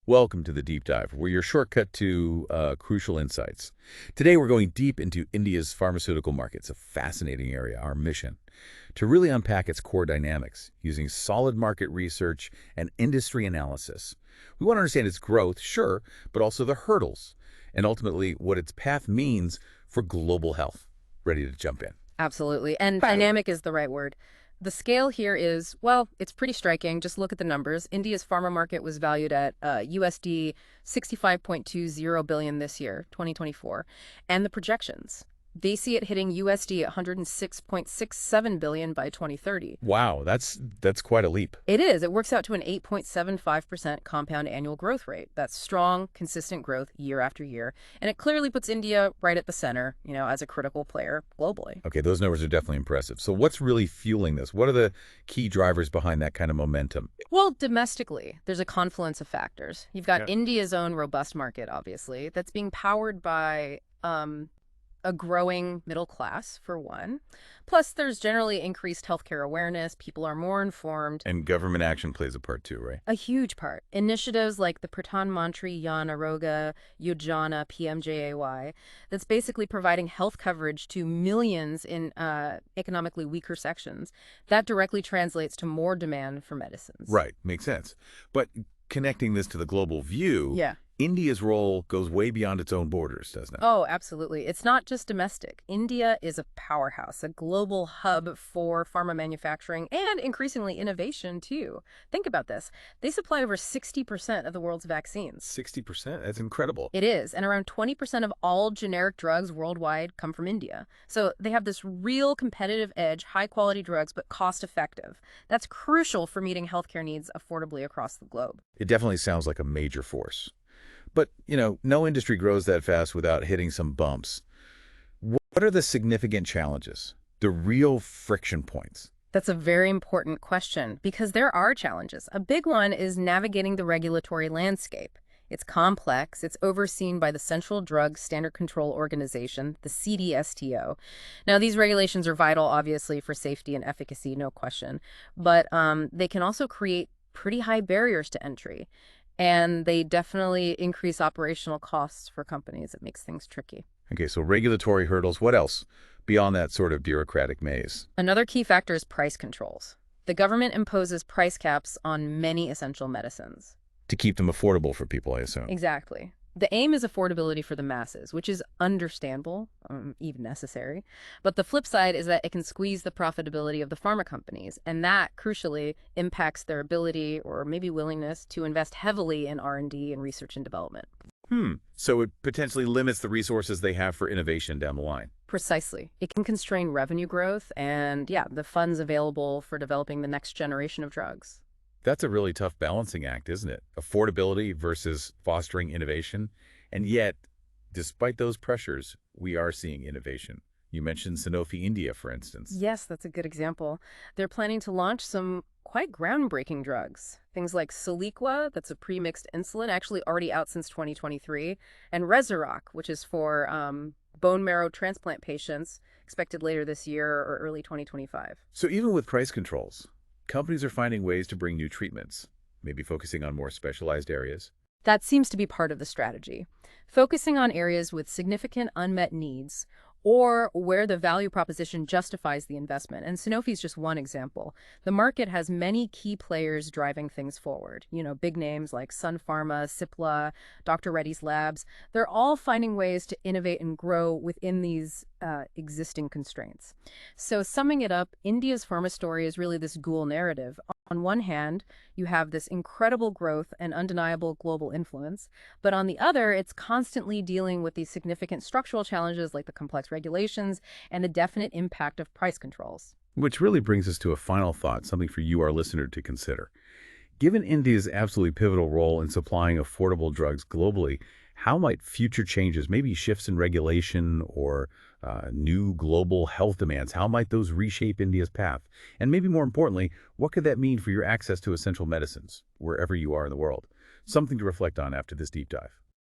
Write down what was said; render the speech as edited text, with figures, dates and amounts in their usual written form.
Welcome to the Deep Dive, where your shortcut to crucial insights. Today, we're going deep into India's pharmaceutical market. It's a fascinating area, our mission, to really unpack its core dynamics using solid market research and industry analysis. We want to understand its growth, sure, but also the hurdles, and ultimately what its path means for global health. Ready to jump in? Absolutely. And dynamic is the right word. The scale here is, well, it's pretty striking. Just look at the numbers. India's pharma market was valued at USD 65.20 billion this year, 2024. And the projections, they see it hitting USD 106.67 billion by 2030. Wow, that's quite a leap. It is. It works out to an 8.75% compound annual growth rate. That's strong, consistent growth year after year. And it clearly puts India right at the center, as a critical player globally. Okay, those numbers are definitely impressive. So what's really fueling this? What are the key drivers behind that kind of momentum? Well, domestically, there's a confluence of factors. You've got India's own robust market, obviously, that's being powered by a growing middle class, for one. Plus, there's generally increased healthcare awareness. People are more informed. And government action plays a part too, right? A huge part. Initiatives like the Pradhan Mantri Jan Arogya Yojana, PMJAY, that's basically providing health coverage to millions in economically weaker sections. That directly translates to more demand for medicines. Right, makes sense. But connecting this to the global view, Yeah. India's role goes way beyond its own borders, doesn't it? Oh, absolutely. It's not just domestic. India is a powerhouse, a global hub for pharma manufacturing and increasingly innovation, too. Think about this. They supply over 60% of the world's vaccines. 60%? That's incredible. It is. And around 20% of all generic drugs worldwide come from India. So they have this real competitive edge, high-quality drugs, but cost-effective. That's crucial for meeting healthcare needs affordably across the globe. It definitely sounds like a major force. But, no industry grows that fast without hitting some bumps. What are the significant challenges, the real friction points? That's a very important question because there are challenges. A big one is navigating the regulatory landscape. It's complex. It's overseen by the Central Drug Standard Control Organization, the CDSTO. Now, these regulations are vital, obviously, for safety and efficacy, no question. But they can also create pretty high barriers to entry. And they definitely increase operational costs for companies. It makes things tricky. Okay, so regulatory hurdles. What else beyond that sort of bureaucratic maze? Another key factor is price controls. The government imposes price caps on many essential medicines. To keep them affordable for people, I assume. Exactly. The aim is affordability for the masses, which is understandable, even necessary. But the flip side is that it can squeeze the profitability of the pharma companies, and that, crucially, impacts their ability or maybe willingness to invest heavily in R&D and research and development. So it potentially limits the resources they have for innovation down the line. Precisely. It can constrain revenue growth and, the funds available for developing the next generation of drugs. That's a really tough balancing act, isn't it? Affordability versus fostering innovation. And yet, despite those pressures, we are seeing innovation. You mentioned Sanofi India, for instance. Yes, that's a good example. They're planning to launch some quite groundbreaking drugs. Things like Soliqua, that's a pre-mixed insulin, actually already out since 2023, and Rezurock, which is for bone marrow transplant patients, expected later this year or early 2025. So even with price controls, companies are finding ways to bring new treatments, maybe focusing on more specialized areas. That seems to be part of the strategy. Focusing on areas with significant unmet needs or where the value proposition justifies the investment. And Sanofi is just one example. The market has many key players driving things forward. Big names like Sun Pharma, Cipla, Dr. Reddy's Labs. They're all finding ways to innovate and grow within these existing constraints. So summing it up, India's pharma story is really this dual narrative. On one hand, you have this incredible growth and undeniable global influence, but on the other, it's constantly dealing with these significant structural challenges like the complex regulations and the definite impact of price controls. Which really brings us to a final thought, something for you, our listener, to consider. Given India's absolutely pivotal role in supplying affordable drugs globally, how might future changes, maybe shifts in regulation or new global health demands, how might those reshape India's path? And maybe more importantly, what could that mean for your access to essential medicines, wherever you are in the world? Something to reflect on after this deep dive.